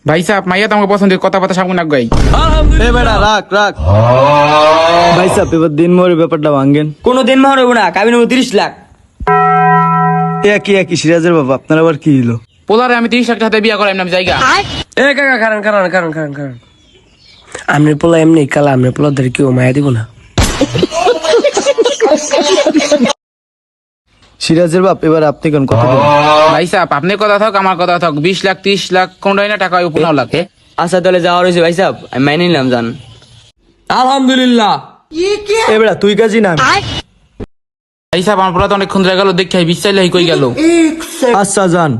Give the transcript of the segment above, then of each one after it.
ভাই সাহেব মাইয়া তো আমাকে পছন্দের কথা কথা সামনে না গাই। এ বেটা রাখ রাখ ভাই সাহেব এবার দিন মোর ব্যাপারটা ভাঙ্গেন। কোনো দিন মার হইব না, কাবিন 30 লাখ। একই একই সিরাজের বাবা আপনার আবার কি হলো? পোলারে আমি 30 লাখ টাকা দিয়ে বিয়া করাইম না, আমি জায়গা। এ কাকা কারণ আমনে পোলা এমনি কালা, আমনে পোলা ধরে কেউ মায়া দিব না। সিরাজের বাপ এবার আপনি কোন কথা বলেন? ভাই সাহেব আপনি কথা থাক আমার কথা থাক, 20 লাখ 30 লাখ কোনটাই না টাকা 15 লাখ। আচ্ছা তাহলে যাওয়া রয়েছে ভাই সাহেব, আমি মাইনে নিলাম জান। আলহামদুলিল্লাহ। এ বেটা তুই কাজী না আমি। ভাই সাহেব আমার পোলা তো অনেক খুন্দ্রা গেল, দেখে বিশ্বাস কই গেল। আচ্ছা যান।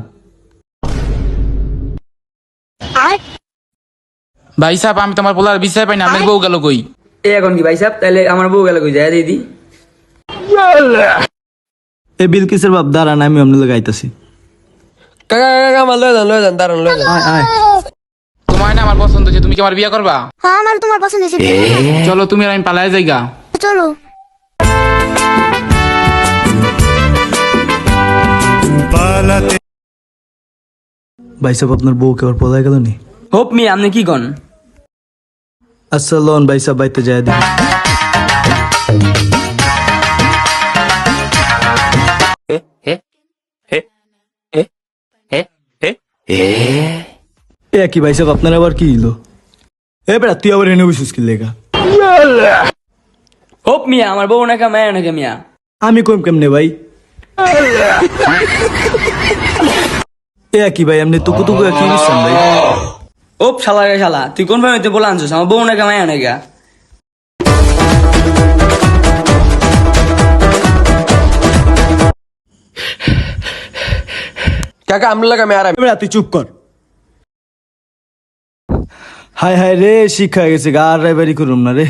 ভাই সাহেব আমি তোমার পোলার বিশ্বাস পাই না, আপনার বউ গেল কই? এখন কি ভাই সাহেব, তাহলে আমার বউ গেল কই, যায় দিদি। এ বিলকিসের বাপ দাঁড়ান, আমি আপনার গাইতেছি। কাকা কাকা আমার লয়ে যান দাঁড়ান লয়ে যান। আয় আয় তোমার না আমার পছন্দ হচ্ছে, তুমি কি আমার বিয়া করবা? হ্যাঁ আমার তোমার পছন্দ হয়েছে, চলো তুমি আর আমি পালাই যাইগা। চলো। ভাই সাহেব আপনার বউ কেবল পলায় গেল নি? হোপ মি আপনি কি কন? আচ্ছা লোন ভাই সাহেব বাইতে যায় দিন। একই ভাই সাহেব আপনার আবার কি হলো? এ বেটা তুই আবার এনে বসিস কি লেগা? হোপ মিয়া আমার বউ নাকা মায়া নাকা মিয়া। আমি কম কেমনে ভাই? এ কি ভাই আপনি তুকু তুকু কি বুঝছেন ভাই? ওপ শালা রে শালা, তুই কোন ভাবে বলে আনছিস আমার বউ নাকা মায়া নাকা? কাকা আমনে লাগা আমি আরাম। এ বেটা তুই চুপ কর। হায় হায় রে শিক্ষা হয়ে গেছে, গা আর রাইবারি করুম না রে।